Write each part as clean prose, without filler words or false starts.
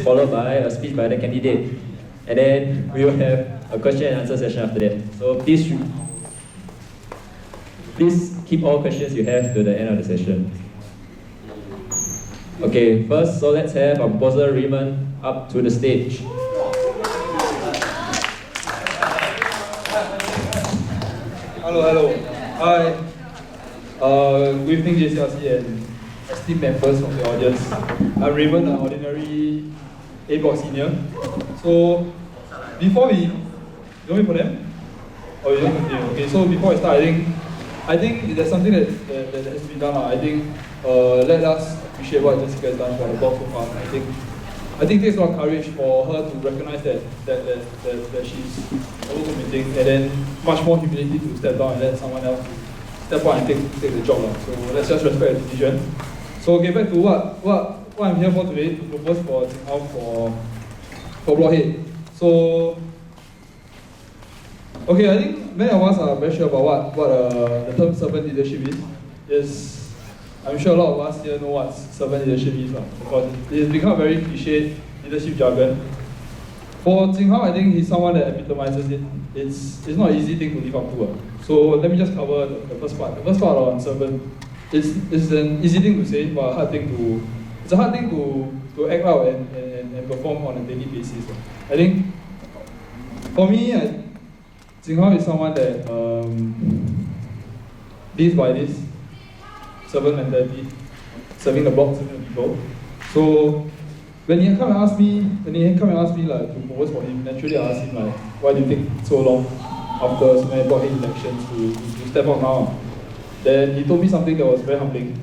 followed by a speech by the candidate. And then we will have a question and answer session after that. So please keep all questions you have to the end of the session. Okay, first, so let's have our proposer Raymond up to the stage. Hello. Hi. Good evening, JCRC and esteemed members of the audience. I'm Raymond, an ordinary A-Block senior. So, before we... You want me for them? Or you don't continue? Okay, so before I start, I think there's something that has to be done. I think let us appreciate what Jessica has done for the blog so far. I think it takes a lot of courage for her to recognize that she's overcommitting, and then much more humility to step down and let someone else step out and take the job. So let's just respect the decision. So get back to what I'm here for today, to propose for Jing Hao for Blockhead. So okay, I think many of us are very sure about what the term servant leadership is. I'm sure a lot of us here know what servant leadership is, because it has become a very cliched leadership jargon. For Jing Hao, I think he's someone that epitomizes it. It's not an easy thing to live up to. So let me just cover the first part. The first part on servant, it's an easy thing to say, but a hard thing to act out and perform on a daily basis. I think for me, Jing Hao is someone that lives by this servant mentality, serving the block, serving the people. So when he come and ask me like to propose for him, naturally I asked him like, why do you take so long after so many blockhead elections to step out now? Then he told me something that was very humbling.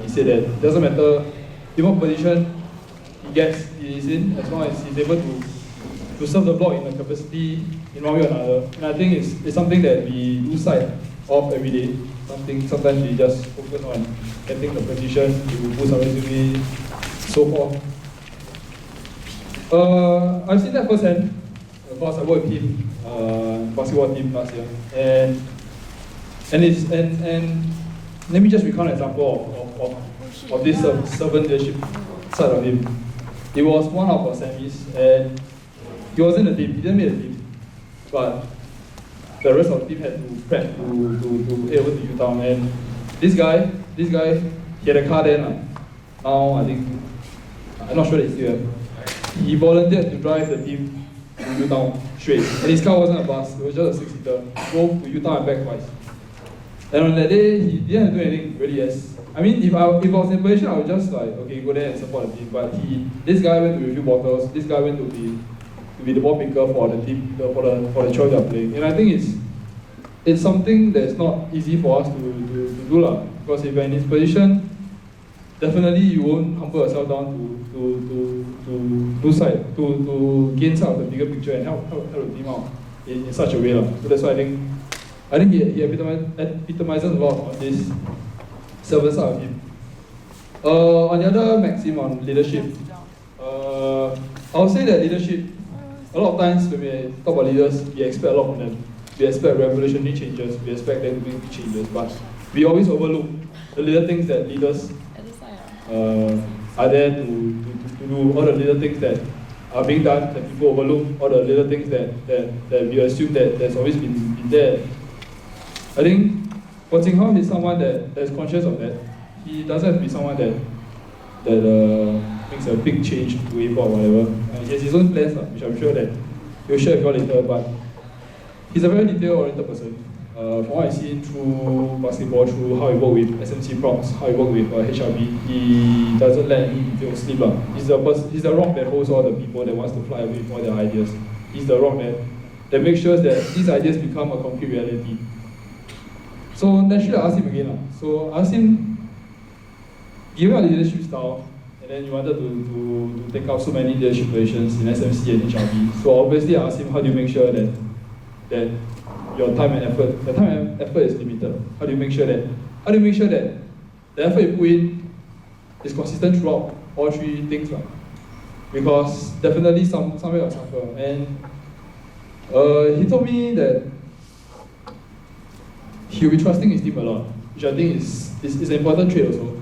He said that it doesn't matter in what position he is in, as long as he's able to serve the block in a capacity in one way or another. And I think it's something that we lose sight of every day. Sometimes we just focus on getting the position, to boost our resume, so forth. I've seen that firsthand. Of course, I worked with him, basketball team last year, and let me just recount an example of this servant leadership side of him. He was one of our semis, and he wasn't a team. He didn't make a team, but the rest of the team had to prep to head over to U-Town. And this guy, he had a car then. Now I think, I'm not sure that he's still. He volunteered to drive the team to U-Town straight. And his car wasn't a bus, it was just a 6-seater. Drove to U-Town and back twice. And on that day, he didn't do anything really yes. I mean, if I was in position, I would just like, okay, go there and support the team. But this guy went to review bottles, this guy went to be the ball picker for the team, for the choice they're playing. And I think it's something that's not easy for us to do, because if you're in this position, definitely you won't humble yourself down to gain sight of the bigger picture and help the team out in such a way. So that's why I think he epitomizes a lot on this servant side of him. On the other maxim on leadership, I would say that leadership, a lot of times when we talk about leaders, we expect a lot from them. We expect revolutionary changes, we expect them to make changes, but we always overlook the little things that leaders are there to do, all the little things that are being done that people overlook, all the little things that we assume that there's always been there. I think for Jing Hao is someone that is conscious of that. He doesn't have to be someone that makes a big change to A-Block or whatever. He has his own plans, which I'm sure that he'll share with you all later, but he's a very detail-oriented person. From what I've seen through basketball, through how he worked with SMC props, how he worked with HRB, he doesn't let any detail slip. He's the rock that holds all the people that wants to fly away with all their ideas. He's the rock that makes sure that these ideas become a concrete reality. So naturally I asked him again. So I asked him, given our leadership style, and then you wanted to take up so many leadership positions in SMC and HRB. So obviously I asked him, how do you make sure that your time and effort is limited? How do you make sure that the effort you put in is consistent throughout all three things? Because definitely somewhere will suffer. And he told me that he'll be trusting his team a lot, which I think is an important trait also.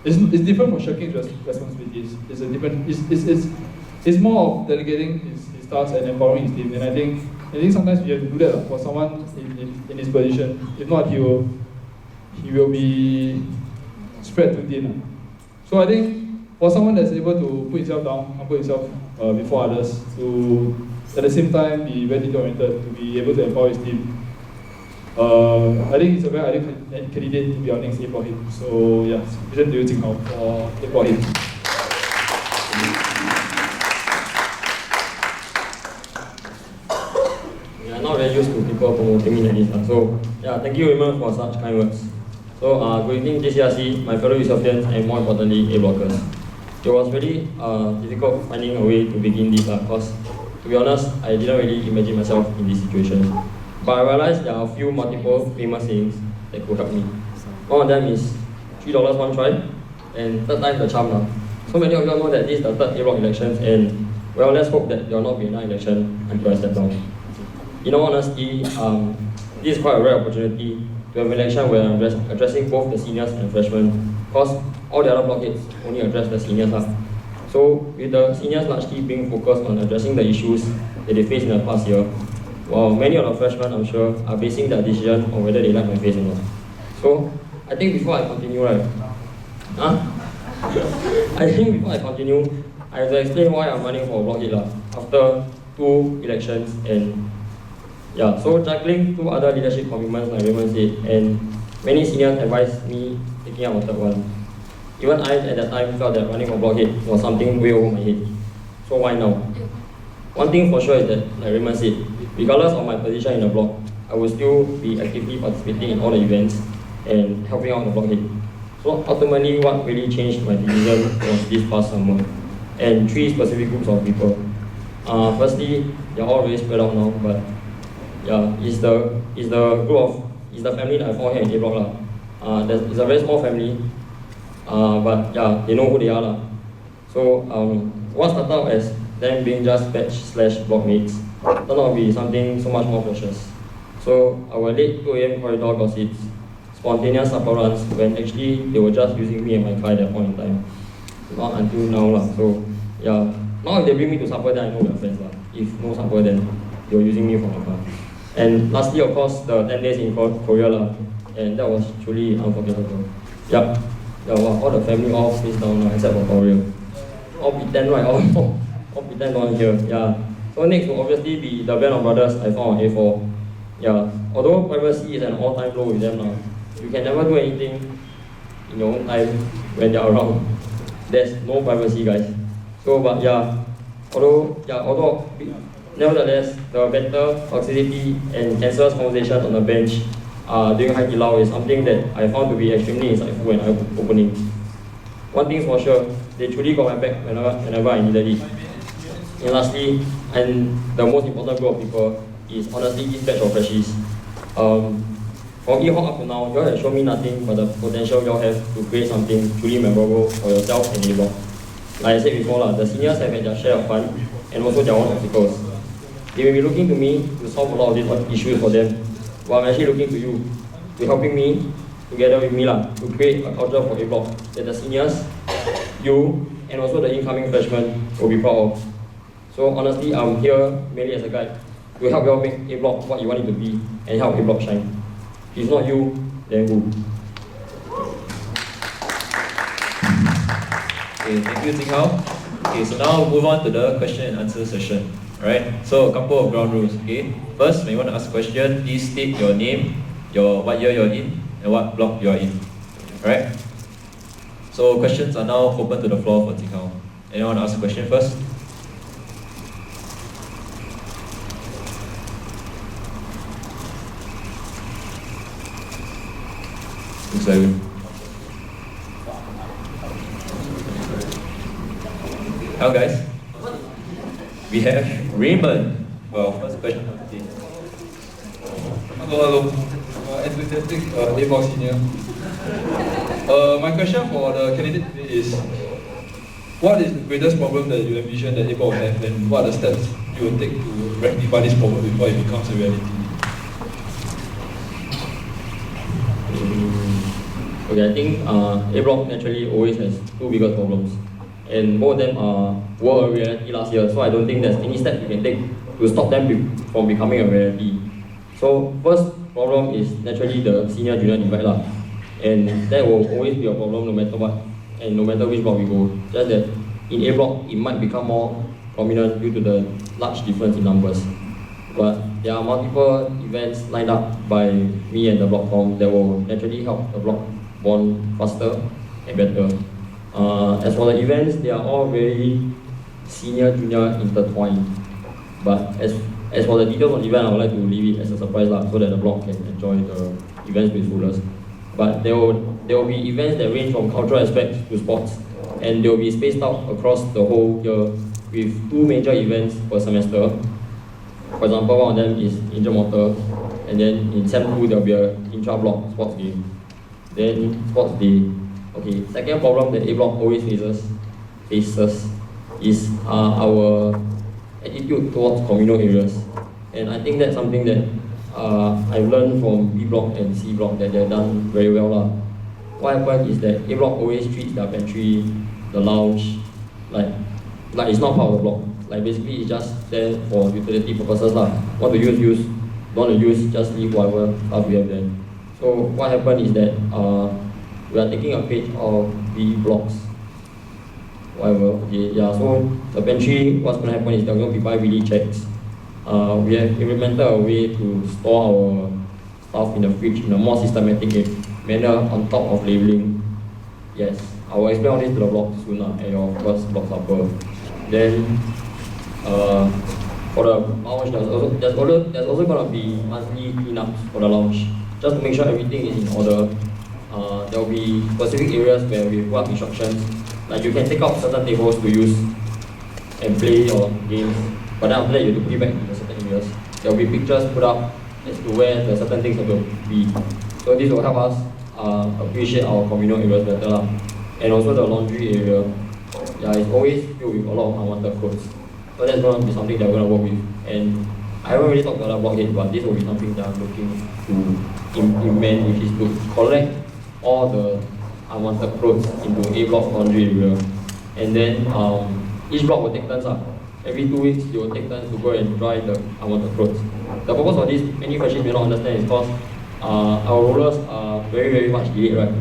it's different from shirking responsibilities. It's more of delegating his tasks and empowering his team. And I think sometimes we have to do that for someone in his position. If not, he will be spread too thin. So I think for someone that's able to put himself down, humble himself before others, to at the same time be very detail-oriented, to be able to empower his team, I think it's a very ideal candidate to be our next A-Blockhead. So yeah, present to you, Jing Hao, for A-Blockhead. I'm not very used to people promoting me like this. So yeah, thank you Raymond for such kind words. So good evening JCRC, my fellow Yusofians, and more importantly A-Blockers. It was really difficult finding a way to begin this because, to be honest, I didn't really imagine myself in this situation. But I realized there are a few multiple famous sayings that could help me. One of them is $3 one try, and third time the charm now. So many of you know that this is the third A-Block elections, and well, let's hope that there will not be another election until I step down. In all honesty, this is quite a rare opportunity to have an election where I'm addressing both the seniors and freshmen, because all the other blockheads only address the seniors. So with the seniors largely being focused on addressing the issues that they faced in the past year, while many of the freshmen, I'm sure, are basing their decision on whether they like my face or not. So I think before I continue, I have to explain why I'm running for a blockhead after 2 elections. And yeah, so juggling 2 other leadership commitments like Raymond said, and many seniors advised me taking out a third one. Even I at that time felt that running for blockhead was something way over my head. So why now? One thing for sure is that, like Raymond said, regardless of my position in the block, I will still be actively participating in all the events and helping out the blockhead. So ultimately, what really changed my decision was this past summer, and 3 specific groups of people. Firstly, they're all really spread out now, but yeah, it's the family that I found here in A-Block. It's a very small family, but yeah, they know who they are. So what started out as them being just batch/blockmates turned out to be something so much more precious. So our late 2 AM corridor gossips, spontaneous supper runs, when actually they were just using me and my car at that point in time. Not until now. So yeah, now if they bring me to supper, then I know we're friends. If no supper, then they were using me for my car. And lastly, of course, the 10 days in Korea, and that was truly unforgettable. Yeah, all the family all faced down except for Korea. All pretend, right? All pretend on here. Yeah. So next will obviously be the band of brothers I found on A4. Yeah. Although privacy is an all-time low with them now, you can never do anything in your own time when they're around. There's no privacy, guys. So, but yeah, although nevertheless, the better toxicity and cancerous conversations on the bench during Hai Di Lao is something that I found to be extremely insightful and eye-opening. One thing's for sure, they truly got my back whenever I needed it. And lastly, and the most important group of people is honestly this batch of freshies. From E-Hawk up to now, you all have shown me nothing but the potential you all have to create something truly memorable for yourself and A-Block. Like I said before, the seniors have had their share of fun and also their own obstacles. They may be looking to me to solve a lot of these issues for them, while I'm actually looking to you, to helping me, together with me, to create a culture for A-Block that the seniors, you, and also the incoming freshmen will be proud of. So honestly, I'm here mainly as a guide to help you all make A-Block what you want it to be and help A-Block shine. If not you, then who? Okay, thank you, Jing Hao. Okay, so now we'll move on to the question and answer session. Alright, so a couple of ground rules, okay? First, when you want to ask a question, please state your name, what year you're in, and what block you're in. Alright? So questions are now open to the floor for Jing Hao. Anyone want to ask a question first? Looks like you. Hello guys. We have Raymond for our first question of the day. Hello. Enthusiastic A-Block senior. My question for the candidate today is, what is the greatest problem that you envision that A-Block will have, and what are the steps you will take to rectify this problem before it becomes a reality? Okay, I think A block naturally always has two biggest problems, and both of them were a reality last year. So I don't think there's any step you can take to stop them from becoming a reality. So first problem is naturally the senior junior divide lah, and that will always be a problem no matter what, and no matter which block we go. Just that in A block it might become more prominent due to the large difference in numbers. But there are multiple events lined up by me and the block form that will naturally help the block bond faster and better. As for the events, they are all very senior junior intertwined. But as for the details of the event, I would like to leave it as a surprise lah, so that the block can enjoy the events with fullest. But there will be events that range from cultural aspects to sports, and they will be spaced out across the whole year with 2 major events per semester. For example, one of them is inter-motor, and then in Sem 2 there will be an intra-block sports game. Then sports day. Okay, second problem that A block always faces is our attitude towards communal areas. And I think that's something that I've learned from B block and C block that they've done very well lah. What happened is that A block always treats their pantry, the lounge, like it's not part of the block. Like basically it's just there for utility purposes lah. Want to use, don't want to use, just leave whatever stuff we have there. So what happened is that we are taking a page of B blocks. Whatever, okay, yeah, so the pantry, what's going to happen is they're going to be bi-weekly checks. We have implemented a way to store our stuff in the fridge in a more systematic manner on top of labeling. Yes, I will explain all this to the block soon at your first block supper. Then, for the lounge, there's also going to be monthly cleanups for the lounge, just to make sure everything is in order. There will be specific areas where we put up instructions, like you can take out certain tables to use and play your games, but then after that you have to put it back in the certain areas. There will be pictures put up as to where the certain things have to be. So this will help us appreciate our communal areas better lah. And also the laundry area. Yeah, it's always filled with a lot of unwanted clothes. So that's going to be something that we're going to work with. And I haven't really talked about Blockhead, but this will be something that I'm looking to implement, which is to collect all the unwanted clothes into A block laundry area. And then each block will take turns up. Every 2 weeks, you will take turns to go and dry the unwanted clothes. The purpose of this, many freshies may not understand, is because our rollers are very, very much delayed, right?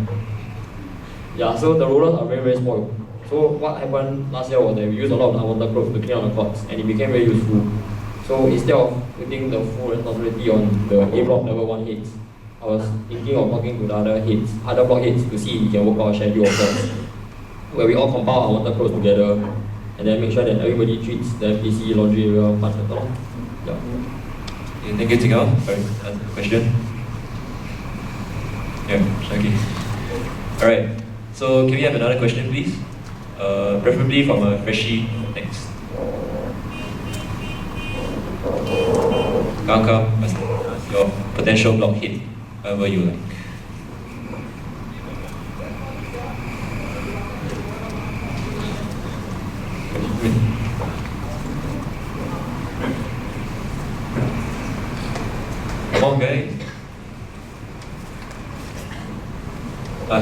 Yeah, so the rollers are very, very spoiled. So what happened last year was that we used a lot of unwanted clothes to clean out the courts, and it became very useful. So instead of putting the full responsibility on the A block level 1 heads, I was thinking of talking to the other block heads to see if we can work out a schedule of sorts, where we all compile unwanted clothes together, and then make sure that everybody treats the FPC laundry area much better. Yeah. Okay, thank you, Tinggal. Sorry, question? Yeah, Shaki. Alright, so can we have another question, please? Preferably from a freshie next. Come, your potential block hit, however you like. Come on, guys.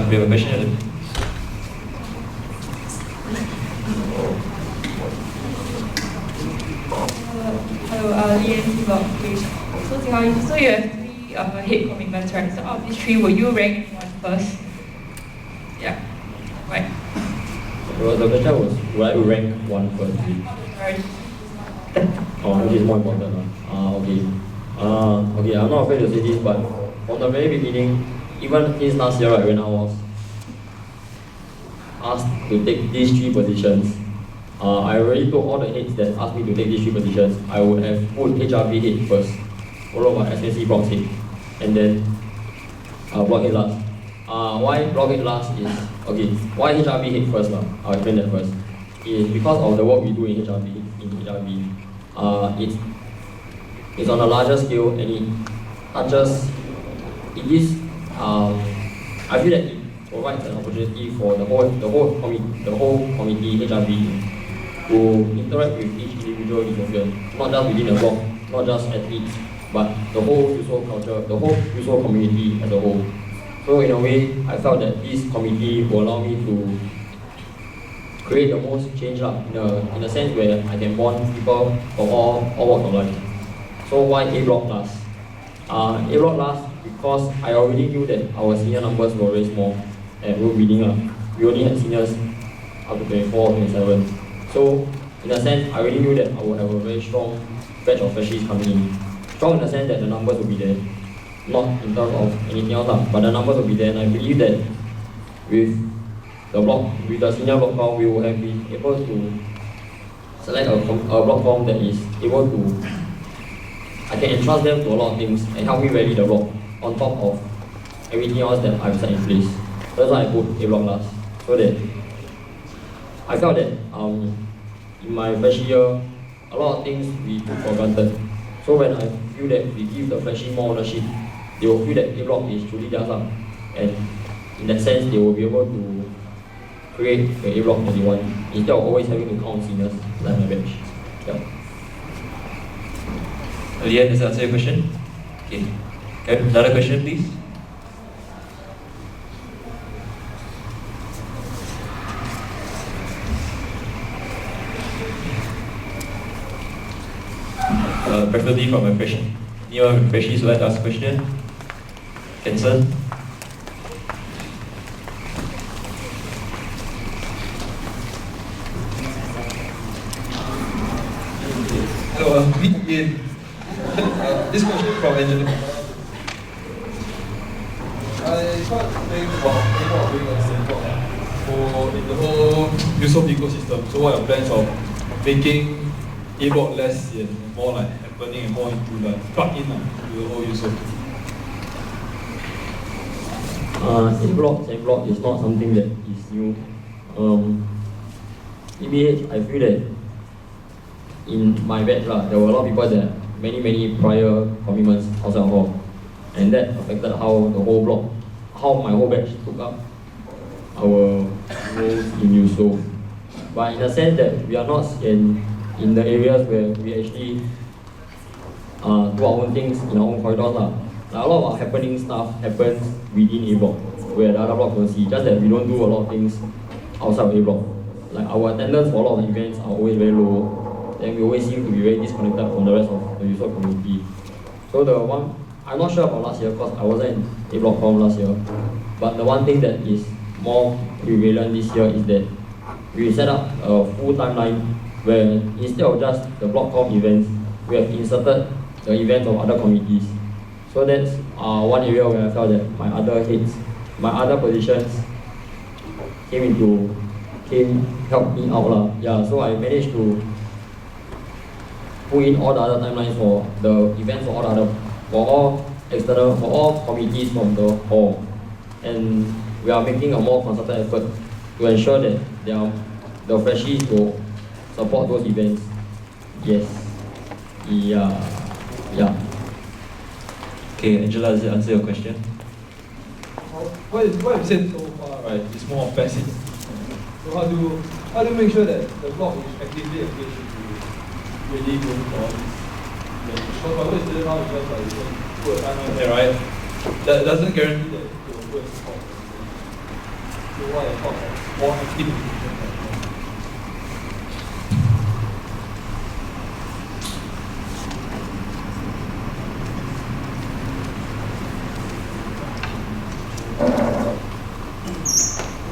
We have a question. Hello, ENT block 3. So you have 3 head commitments, right? So out of these 3, will you rank one first? Yeah, right. Well, the question was, will I rank one first? Right. Which is more important. Okay. Okay, I'm not afraid to say this, but from the very beginning, even since last year, right, when I was asked to take these 3 positions, I already told all the heads that asked me to take these 3 positions, I would have put HRB head first, followed by SNC Block head, and then Blockhead last. Why Blockhead last is, okay, why HRB head first? I'll explain that first. Is because of the work we do in HRB. It's on a larger scale, and it touches, I feel that it provides an opportunity for the whole committee HRB to interact with each individual Ethiopian, not just within the block, not just athletes, but the whole USO culture, the whole USO community as a whole. So in a way, I felt that this committee will allow me to create the most change in a sense where I can bond people from all walks of life. So why A block last? A block last because I already knew that our senior numbers were very small at room reading. We only had seniors up to 24, 27. So in a sense, I already knew that I would have a very strong batch of freshies coming in. Strong in the sense that the numbers will be there. Not in terms of anything else, but the numbers will be there, and I believe that with the senior block form, we will have been able to select a block form that is able to, I can entrust them to a lot of things and help me rally the block on top of everything else that I've set in place. That's why I put A block last, so that I felt that in my freshie year, a lot of things we took for granted. So when I feel that we give the freshie more ownership, they will feel that A block is truly theirs up, and in that sense, they will be able to create the A block that they want instead of always having to count seniors like my batch. Yeah. Leanne, does that answer your question? Okay. Another question, please. Preferably from a freshie. Anyone freshies who like to ask a question? Kenson? Hello, me again. This question from Angela. I thought think about doing a sample for in the whole Usoft ecosystem. So what are your plans of making A-bot less and more like happening and more into like plug in to the whole Usoft? A-block is not something that is new. EBH, I feel that in my batch, there were a lot of people that many prior commitments outside of hall, and that affected how the whole block, how my whole batch took up our roles in USO. But in the sense that we are not in the areas where we actually do our own things in our own corridors. Like a lot of our happening stuff happens within A block, where the other blocks don't see. Just that we don't do a lot of things outside of A block. Like our attendance for a lot of events are always very low. Then we always seem to be very disconnected from the rest of the user community. So I'm not sure about last year because I wasn't in A block form last year. But the one thing that is more prevalent this year is that we set up a full timeline where instead of just the block com events, we have inserted the events of other committees. So that's one area where I felt that my other positions helped me out. Yeah, so I managed to put in all the other timelines for the events for all committees from the hall. And we are making a more concerted effort to ensure that the freshies will support those events. Yes. Yeah. Okay, Angela, does it answer your question? What you've said so far, right, is more passive. So how do you make sure that the block is actively engaged to really go for all this? Because whatever is doing now is just like you put a timeline there, right? That doesn't guarantee that you will go and support. So what are your thoughts on more active engagement?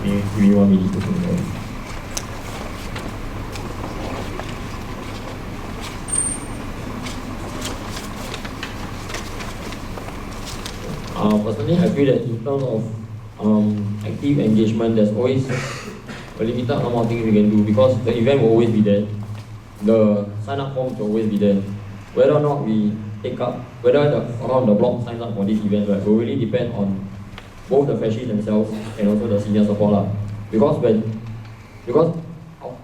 Give me 1 minute to think about it. Personally, I feel that in terms of active engagement, there's always a limited number of things we can do because the event will always be there. The sign-up forms will always be there. Whether or not we take up, whether around the block signs up for this event, right, will really depend on both the freshies themselves and also the senior support. Because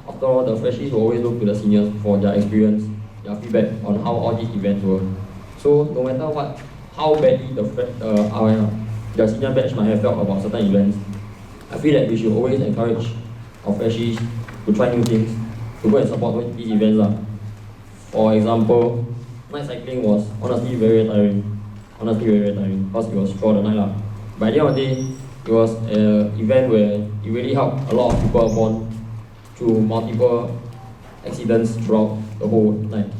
after all, the freshies will always look to the seniors for their experience, their feedback on how all these events were. So no matter how badly the senior batch might have felt about certain events, I feel that we should always encourage our freshies to try new things, to go and support these events. For example, night cycling was honestly very tiring. Because it was throughout the night. by the end of the day, it was an event where it really helped a lot of people born through multiple accidents throughout the whole night.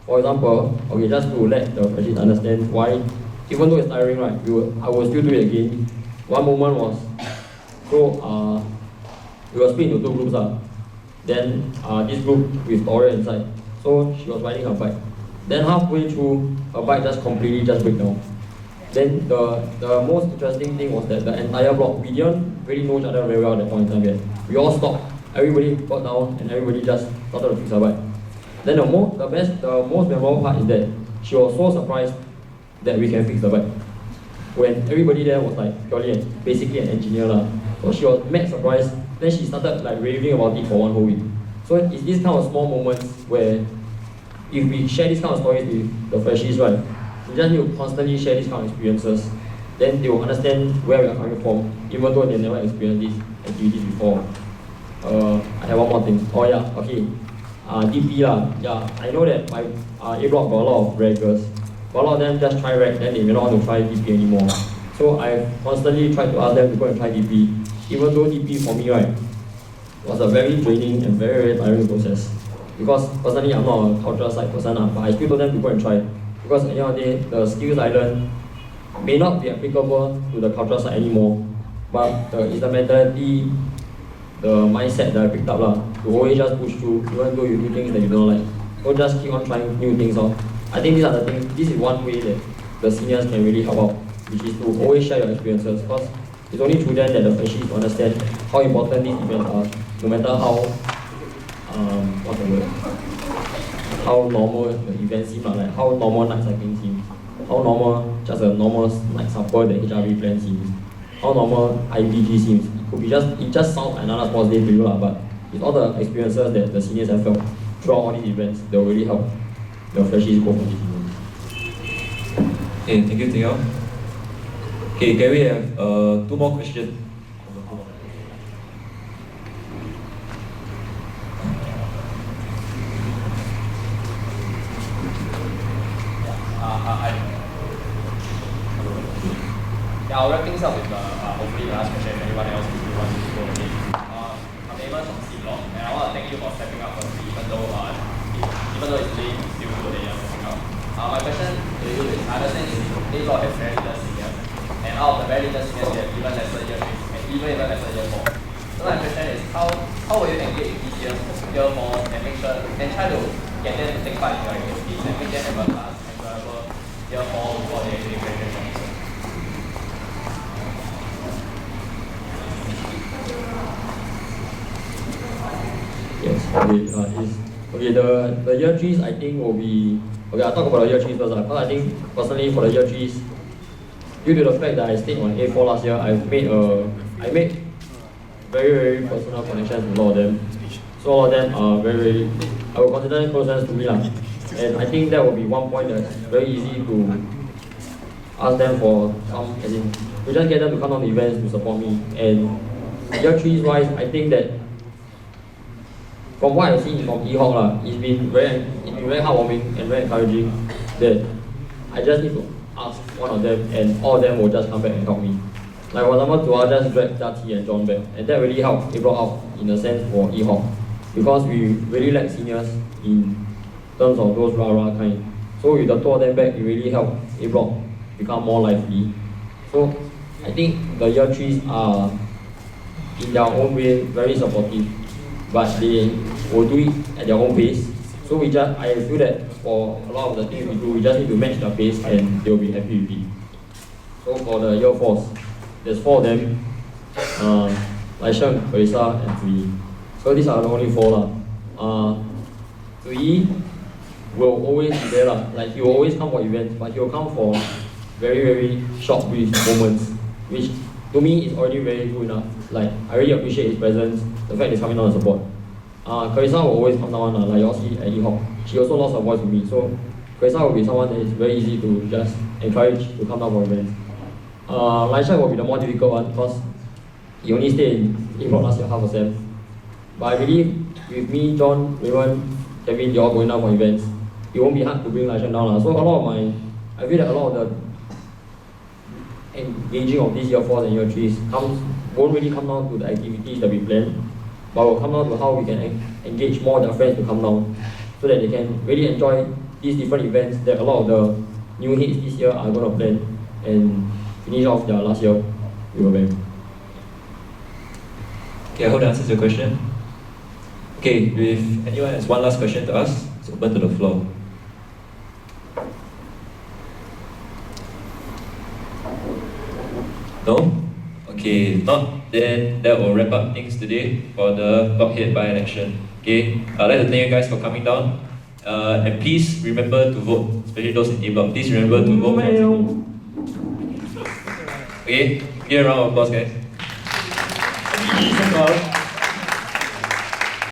For example, okay, just to let the freshies understand why, even though it's tiring, right, I will still do it again. One moment was, so we were split into two groups. Then this group with Tori inside. So she was riding her bike. Then halfway through, her bike just completely just break down. Then the most interesting thing was that the entire block, we didn't really know each other very well at that point in time yet. We all stopped, everybody got down, and everybody just started to fix her bike. Then the most memorable part is that she was so surprised that we can fix the bike. When everybody there was like purely basically an engineer lah. So she was mad surprised. Then she started like raving about it for one whole week. So it's this kind of small moments where if we share this kind of stories with the freshies, right, we just need to constantly share these kind of experiences. Then they will understand where we are coming from, even though they never experienced these activities before. I have one more thing. Oh yeah, okay. DP lah. Yeah, I know that my A block got a lot of raggers. But a lot of them just try rag, then they may not want to try DP anymore. So I constantly tried to ask them to go and try DP. Even though DP for me, right, was a very draining and very, very tiring process. Because personally, I'm not a cultural side person, but I still told them to go and try. Because at the end of the day, the skills I learned may not be applicable to the cultural side anymore. But it's the mentality, the mindset that I picked up to always just push through, even though you do things that you don't like. So just keep on trying new things out. I think these are the things, this is one way that the seniors can really help out, which is to always share your experiences. Because it's only through them that the freshies understand how important these events are, no matter how, what's the word? How normal the event seems, like how normal night cycling seems, how normal just a normal night supper that HRV plan seems, how normal IBG seems. It just sounds like another sports day to you, but it's all the experiences that the seniors have felt throughout all these events that will really help the freshies go for these events. Okay, thank you, Theo. Okay, can we have two more questions? I'll wrap things up with hopefully the last question if anyone else wants to go again. I'm Amos from C Block, and I want to thank you for stepping up for me, even though it's late, still good that you're stepping up. My question to you is, I understand A Block has very little seniors, and out of the very little seniors, you have even lesser year 3s, and even lesser year 4. So my question is, how will you engage these year 4s and make sure, and try to get them to take part in your activities and make them have a class enjoyable year 4 before they actually graduate from school? Yes, okay, the year 3s I think will be, okay, I'll talk about the year 3s first, because I think personally for the year 3s, due to the fact that I stayed on A4 last year, I made very, very personal connections with a lot of them. So all of them are very, I will consider them close friends to me and I think that will be one point that's very easy to ask them for some, as in, to just get them to come on the events to support me. And year 3s wise, I think that from what I've seen from EHOC, it's been very heartwarming and very encouraging that I just need to ask one of them and all of them will just come back and help me. Like for example, Tua just dragged Jati and John back, and that really helped A Block out in a sense for EHOC, because we really lack seniors in terms of those rah-rah kind. So with the two of them back, it really helped A Block become more lively. So I think the year 3s are in their own way very supportive, but they will do it at their own pace. So I feel that for a lot of the things we do, we just need to match their pace and they'll be happy with it. So for the year 4s, there's 4 of them, Lai Sheng, Carissa, and Tui. So these are the only 4 Tui will always be there like he will always come for events, but he will come for very, very short brief moments, which to me is already very good enough. Like I really appreciate his presence, the fact he's coming down to support. Carissa will always come down, like you all see at EHOC. She also lost her voice with me, so Carissa will be someone that is very easy to just encourage to come down for events. Lai Sheng will be the more difficult one because he only stayed in EHOC last year, half a sem. But I believe with me, John, Raymond, Kevin, they all going down for events, it won't be hard to bring Lai Sheng down. So I feel that a lot of the engaging of these year 4s and year 3s won't really come down to the activities that we plan, but will come down to how we can engage more of their friends to come down, so that they can really enjoy these different events that a lot of the new heads this year are going to plan and finish off their last year with a bang. Okay, I hope that answers your question. Okay, if anyone has one last question to ask, it's open to the floor. No? Okay, if not, then that will wrap up things today for the Blockhead by-election. Okay, I'd like to thank you guys for coming down. And please remember to vote, especially those in A-Block. Please remember to vote for Timur. Okay, give a round of applause, guys.